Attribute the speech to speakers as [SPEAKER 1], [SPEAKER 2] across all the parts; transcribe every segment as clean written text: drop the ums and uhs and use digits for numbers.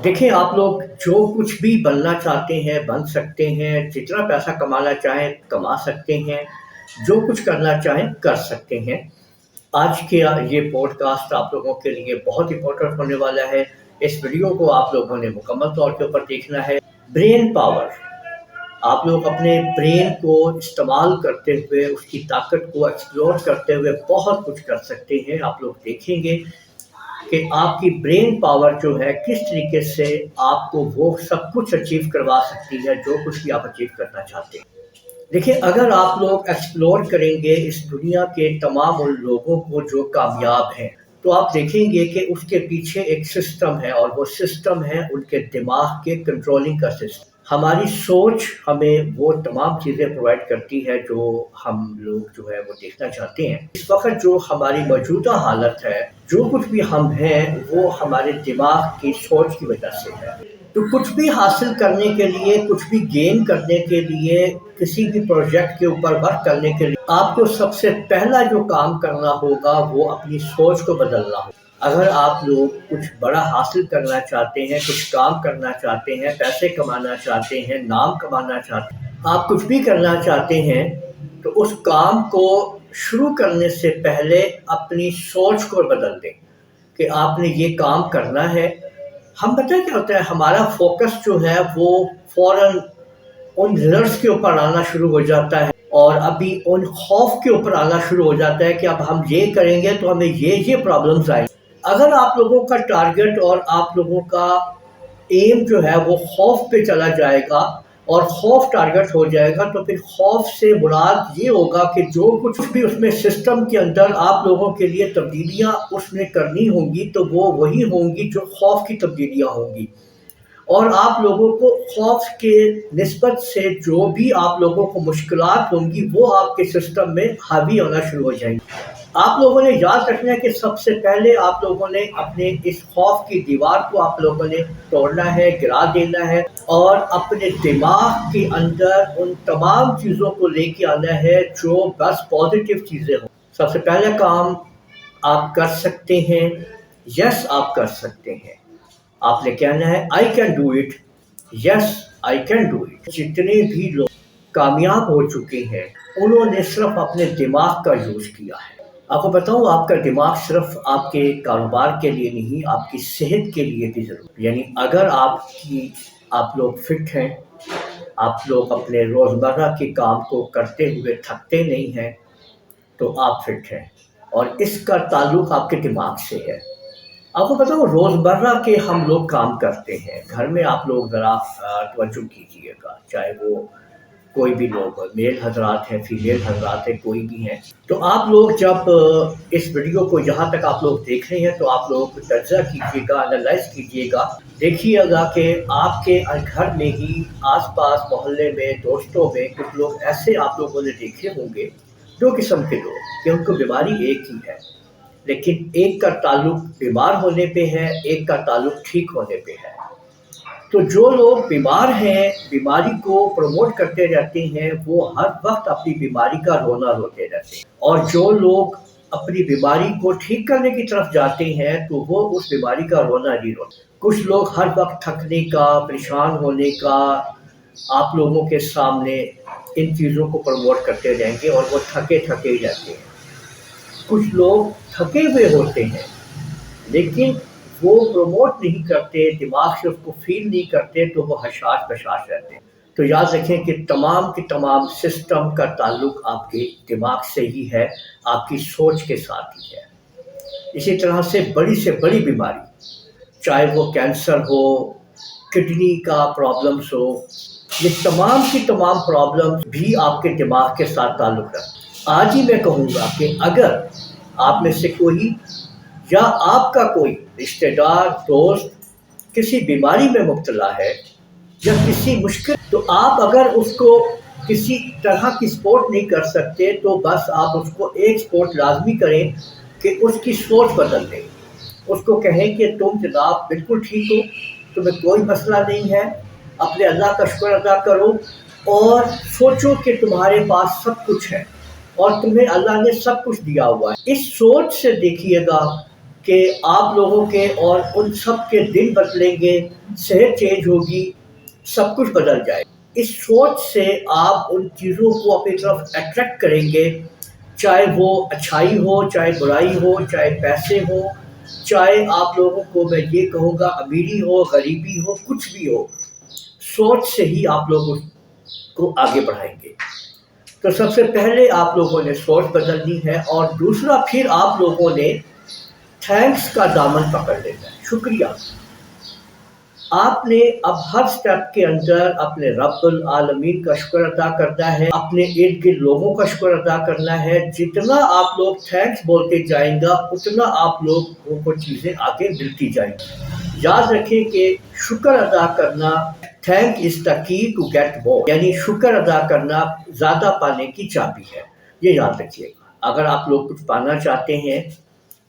[SPEAKER 1] देखिए, आप लोग जो कुछ भी बनना चाहते हैं, बन सकते हैं, जितना पैसा कमाना चाहें, कमा सकते हैं, जो कुछ करना चाहें, कर सकते हैं। आज के ये पॉडकास्ट आप लोगों के लिए बहुत इम्पोर्टेंट होने वाला है। इस वीडियो को आप लोगों ने मुकम्मल तौर के ऊपर देखना है। ब्रेन पावर, आप लोग अपने ब्रेन को इस्तेमाल करते हुए, उसकी ताकत को एक्सप्लोर करते हुए बहुत कुछ कर सकते हैं। आप लोग देखेंगे कि आपकी ब्रेन पावर जो है किस तरीके से आपको वो सब कुछ अचीव करवा सकती है जो कुछ भी आप अचीव करना चाहते हैं। देखिए, अगर आप लोग एक्सप्लोर करेंगे इस दुनिया के तमाम उन लोगों को जो कामयाब हैं, तो आप देखेंगे कि उसके पीछे एक सिस्टम है और वो सिस्टम है उनके दिमाग के कंट्रोलिंग का सिस्टम। हमारी सोच हमें वो तमाम चीज़ें प्रोवाइड करती है जो हम लोग जो है वो देखना चाहते हैं। इस वक्त जो हमारी मौजूदा हालत है, जो कुछ भी हम हैं, वो हमारे दिमाग की सोच की वजह से है। तो कुछ भी हासिल करने के लिए, कुछ भी गेन करने के लिए, किसी भी प्रोजेक्ट के ऊपर वर्क करने के लिए आपको सबसे पहला जो काम करना होगा वो अपनी सोच को बदलना होगा। अगर आप लोग कुछ बड़ा हासिल करना चाहते हैं, कुछ काम करना चाहते हैं, पैसे कमाना चाहते हैं, नाम कमाना चाहते हैं, आप कुछ भी करना चाहते हैं, तो उस काम को शुरू करने से पहले अपनी सोच को बदल दें कि आपने ये काम करना है। हम पता है क्या होता है, हमारा फोकस जो है वो फौरन उन रिजल्ट्स के ऊपर आना शुरू हो जाता है और अभी उन खौफ के ऊपर आना शुरू हो जाता है कि अब हम ये करेंगे तो हमें ये प्रॉब्लम्स आएंगी। अगर आप लोगों का टारगेट और आप लोगों का एम जो है वो खौफ पे चला जाएगा और खौफ टारगेट हो जाएगा, तो फिर खौफ से मुराद ये होगा कि जो कुछ भी उसमें सिस्टम के अंदर आप लोगों के लिए तब्दीलियां उसमें करनी होंगी तो वो वही होंगी जो खौफ की तब्दीलियां होंगी। और आप लोगों को खौफ के निस्बत से जो भी आप लोगों को मुश्किलात होंगी वो आपके सिस्टम में हावी होना शुरू हो जाएंगी। आप लोगों ने याद रखना है कि सबसे पहले आप लोगों ने अपने इस खौफ की दीवार को आप लोगों ने तोड़ना है, गिरा देना है और अपने दिमाग के अंदर उन तमाम चीज़ों को लेके आना है जो बस पॉजिटिव चीज़ें हों। सबसे पहला काम आप कर सकते हैं, यस आप कर सकते हैं। आपने कहना है I can do it, yes I can do it. जितने भी लोग कामयाब हो चुके हैं उन्होंने सिर्फ अपने दिमाग का यूज किया है। आपको बताऊं, आपका दिमाग सिर्फ आपके कारोबार के लिए नहीं, आपकी सेहत के लिए भी जरूरी। यानी अगर आप लोग फिट हैं, आप लोग अपने रोजमर्रा के काम को करते हुए थकते नहीं हैं, तो आप फिट हैं और इसका ताल्लुक आपके दिमाग से है। आपको पता हो, रोज़मर्रा के हम लोग काम करते हैं घर में। आप लोग ज़रा तवज्जो कीजिएगा, चाहे वो कोई भी लोग हो, मेल हजरात हैं, फीमेल हजरात हैं, कोई भी हैं। तो आप लोग जब इस वीडियो को यहाँ तक आप लोग देख रहे हैं तो आप लोग तर्जा कीजिएगा, एनालाइज कीजिएगा। देखिएगा कि आपके घर में ही, आसपास मोहल्ले में, दोस्तों में कुछ लोग ऐसे आप लोगों ने देखे होंगे, दो किस्म के लोग, कि उनको बीमारी एक ही है, लेकिन एक का ताल्लुक बीमार होने पे है, एक का ताल्लुक ठीक होने पे है। तो जो लोग बीमार हैं, बीमारी को प्रमोट करते रहते हैं, वो हर वक्त अपनी बीमारी का रोना रोते रहते हैं। और जो लोग अपनी बीमारी को ठीक करने की तरफ जाते हैं तो वो उस बीमारी का रोना नहीं रोते। कुछ लोग हर वक्त थकने का, परेशान होने का आप लोगों के सामने इन चीज़ों को प्रमोट करते रहेंगे और वो थके थके ही रहते हैं। कुछ लोग थके हुए होते हैं लेकिन वो प्रमोट नहीं करते, दिमाग से उसको फील नहीं करते, तो वो हशाश बशाश रहते हैं। तो याद रखें कि तमाम के तमाम सिस्टम का ताल्लुक आपके दिमाग से ही है, आपकी सोच के साथ ही है। इसी तरह से बड़ी बीमारी, चाहे वो कैंसर हो, किडनी का प्रॉब्लम्स हो, ये तमाम की तमाम प्रॉब्लम्स भी आपके दिमाग के साथ ताल्लुक रखते हैं। आज ही मैं कहूँगा कि अगर आप में से कोई या आपका कोई रिश्तेदार, दोस्त किसी बीमारी में मुब्तला है या किसी मुश्किल, तो आप अगर उसको किसी तरह की सपोर्ट नहीं कर सकते तो बस आप उसको एक सपोर्ट लाजमी करें कि उसकी सोच बदल दें। उसको कहें कि तुम जनाब बिल्कुल ठीक हो, तुम्हें कोई मसला नहीं है, अपने अल्लाह का शुक्र अदा करो और सोचो कि तुम्हारे पास सब कुछ है और तुम्हें अल्लाह ने सब कुछ दिया हुआ है। इस सोच से देखिएगा کہ آپ لوگوں کے اور ان سب کے دن بدلیں گے، صحت چینج ہوگی، سب کچھ بدل جائے گا۔ اس سوچ سے آپ ان چیزوں کو اپنی طرف اٹریکٹ کریں گے، چاہے وہ اچھائی ہو، چاہے برائی ہو، چاہے پیسے ہو، چاہے آپ لوگوں کو میں یہ کہوں گا امیری ہو، غریبی ہو، کچھ بھی ہو، سوچ سے ہی آپ لوگ اس کو آگے بڑھائیں گے۔ تو سب سے پہلے آپ لوگوں نے سوچ بدلنی ہے، اور دوسرا پھر آپ لوگوں نے تھینکس کا دامن پکڑ لینا ہے، شکریہ۔ آپ نے اب ہر سٹیپ کے اندر اپنے رب العالمین کا شکر ادا کرنا ہے، اپنے ارد گرد لوگوں کا شکر ادا کرنا ہے۔ جتنا آپ لوگ تھینکس بولتے جائیں گا اتنا آپ لوگوں کو چیزیں آگے ملتی جائیں گی۔ یاد رکھیں کہ شکر ادا کرنا، تھینک از دا کی ٹو گیٹ مور، یعنی شکر ادا کرنا زیادہ پانے کی چابی ہے، یہ یاد رکھیے گا۔ اگر آپ لوگ کچھ پانا چاہتے ہیں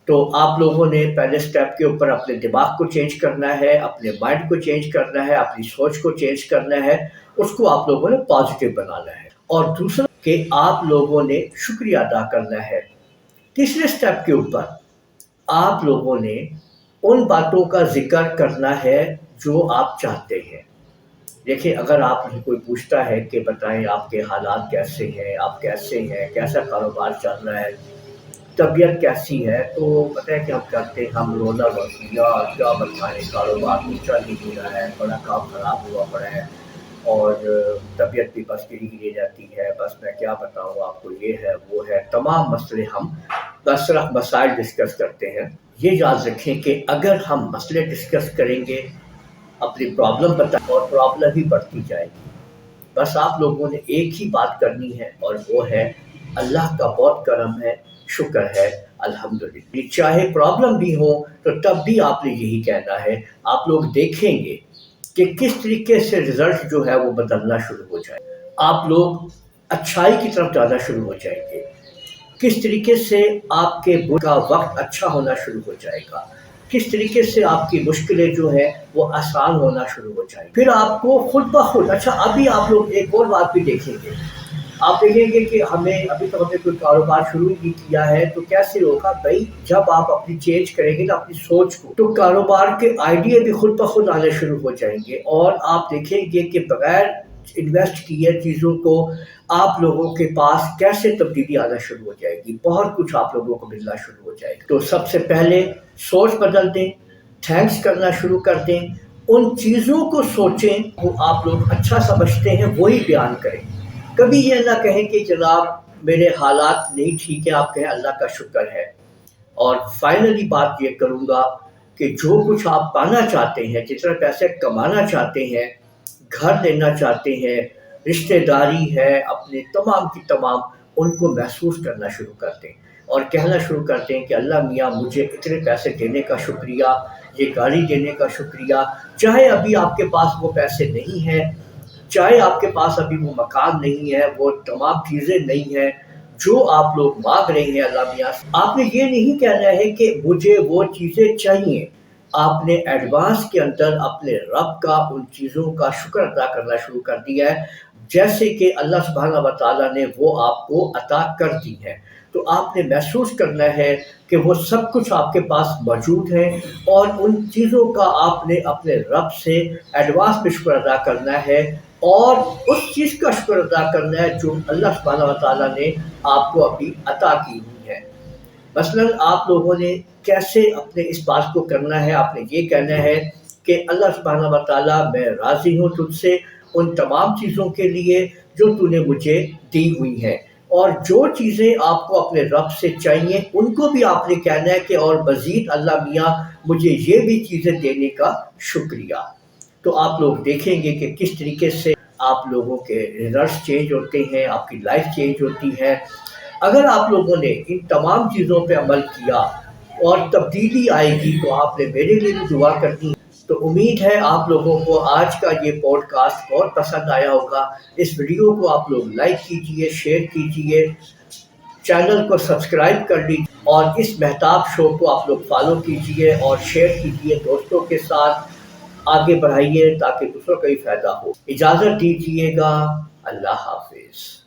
[SPEAKER 1] تو آپ لوگوں نے پہلے سٹیپ کے اوپر اپنے دماغ کو چینج کرنا ہے، اپنے مائنڈ کو چینج کرنا ہے، اپنی سوچ کو چینج کرنا ہے، اس کو آپ لوگوں نے پازیٹیو بنانا ہے۔ اور دوسرا کہ آپ لوگوں نے شکریہ ادا کرنا ہے۔ تیسرے سٹیپ کے اوپر آپ لوگوں نے ان باتوں کا ذکر کرنا ہے جو آپ چاہتے ہیں۔ دیکھیں، اگر آپ سے کوئی پوچھتا ہے کہ بتائیں آپ کے حالات کیسے ہیں، آپ کیسے ہیں، کیسا کاروبار چل رہا ہے، طبیعت کیسی ہے، تو پتہ ہے کہ ہم کرتے ہیں، ہم رونا رونا کیا بتائیں، کاروبار تو چل ہی نہیں رہا ہے، بڑا کام خراب ہوا پڑا ہے، اور طبیعت بھی بس گری ہی جاتی ہے، بس میں کیا بتاؤں آپ کو، یہ ہے وہ ہے، تمام مسئلے ہم بس صرف مسائل ڈسکس کرتے ہیں۔ یہ یاد رکھیں کہ اگر ہم مسئلے ڈسکس کریں گے، اپنی پرابلم بتائیں، اور پرابلم ہی بڑھتی جائے گی۔ بس آپ لوگوں نے ایک ہی بات کرنی ہے، اور وہ ہے اللہ کا بہت کرم ہے، شکر ہے، الحمدللہ۔ چاہے پرابلم بھی ہو تو تب بھی آپ نے یہی کہنا ہے۔ آپ لوگ دیکھیں گے کہ کس طریقے سے رزلٹ جو ہے وہ بدلنا شروع ہو جائے، آپ لوگ اچھائی کی طرف جانا شروع ہو جائیں گے، کس طریقے سے آپ کے برا وقت اچھا ہونا شروع ہو جائے گا، کس طریقے سے آپ کی مشکلیں جو ہیں وہ آسان ہونا شروع ہو جائیں گی۔ پھر آپ کو خود بخود، اچھا ابھی آپ لوگ ایک اور بات بھی دیکھیں گے، آپ دیکھیں گے کہ ابھی تو ہم نے کوئی کاروبار شروع ہی نہیں کیا ہے، تو کیسے ہوگا بھائی؟ جب آپ اپنی چینج کریں گے نا اپنی سوچ کو، تو کاروبار کے آئیڈیا بھی خود بخود آنے شروع ہو جائیں گے، اور آپ دیکھیں گے کہ بغیر انویسٹ کیے چیزوں کو آپ لوگوں کے پاس کیسے تبدیلی آنا شروع ہو جائے گی، بہت کچھ آپ لوگوں کو ملنا شروع ہو جائے گا۔ تو سب سے پہلے سوچ بدل دیں، تھینکس کرنا شروع کر دیں، ان چیزوں کو سوچیں وہ آپ لوگ اچھا سمجھتے ہیں وہی بیان کریں۔ کبھی یہ نہ کہیں کہ جناب میرے حالات نہیں ٹھیک ہے، آپ کہیں اللہ کا شکر ہے۔ اور فائنلی بات یہ کروں گا کہ جو کچھ آپ پانا چاہتے ہیں، جتنا پیسے کمانا چاہتے ہیں، گھر لینا چاہتے ہیں، رشتہ داری ہے، اپنے تمام کی تمام، ان کو محسوس کرنا شروع کر دیں، اور کہنا شروع کرتے ہیں کہ اللہ میاں مجھے اتنے پیسے دینے کا شکریہ، یہ گاڑی دینے کا شکریہ، چاہے ابھی آپ کے پاس وہ پیسے نہیں ہیں، چاہے آپ کے پاس ابھی وہ مکان نہیں ہے، وہ تمام چیزیں نہیں ہیں جو آپ لوگ مانگ رہے ہیں اللہ میاں سے۔ آپ نے یہ نہیں کہنا ہے کہ مجھے وہ چیزیں چاہیے، آپ نے ایڈوانس کے اندر اپنے رب کا ان چیزوں کا شکر ادا کرنا شروع کر دیا ہے، جیسے کہ اللہ سبحانہ و تعالیٰ نے وہ آپ کو عطا کر دی ہے۔ تو آپ نے محسوس کرنا ہے کہ وہ سب کچھ آپ کے پاس موجود ہے، اور ان چیزوں کا آپ نے اپنے رب سے ایڈوانس میں شکر ادا کرنا ہے، اور اس چیز کا شکر ادا کرنا ہے جو اللہ سبحانہ و تعالیٰ نے آپ کو ابھی عطا کی ہوئی ہے۔ مثلاً آپ لوگوں نے کیسے اپنے اس بات کو کرنا ہے، آپ نے یہ کہنا ہے کہ اللہ سبحانہ و تعالیٰ میں راضی ہوں تجھ سے ان تمام چیزوں کے لیے جو تو نے مجھے دی ہوئی ہیں، اور جو چیزیں آپ کو اپنے رب سے چاہیے ان کو بھی آپ نے کہنا ہے کہ اور مزید اللہ میاں مجھے یہ بھی چیزیں دینے کا شکریہ۔ تو آپ لوگ دیکھیں گے کہ کس طریقے سے آپ لوگوں کے ریزلٹس چینج ہوتے ہیں، آپ کی لائف چینج ہوتی ہے۔ اگر آپ لوگوں نے ان تمام چیزوں پہ عمل کیا اور تبدیلی آئے گی، تو آپ نے میرے لیے بھی دعا کرنی ہے۔ تو امید ہے آپ لوگوں کو آج کا یہ پوڈ کاسٹ بہت پسند آیا ہوگا۔ اس ویڈیو کو آپ لوگ لائک کیجئے، شیئر کیجئے، چینل کو سبسکرائب کر لیجیے، اور اس مہتاب شو کو آپ لوگ فالو کیجئے اور شیئر کیجئے دوستوں کے ساتھ، آگے بڑھائیے تاکہ دوسروں کا بھی فائدہ ہو۔ اجازت دیجیے گا، اللہ حافظ۔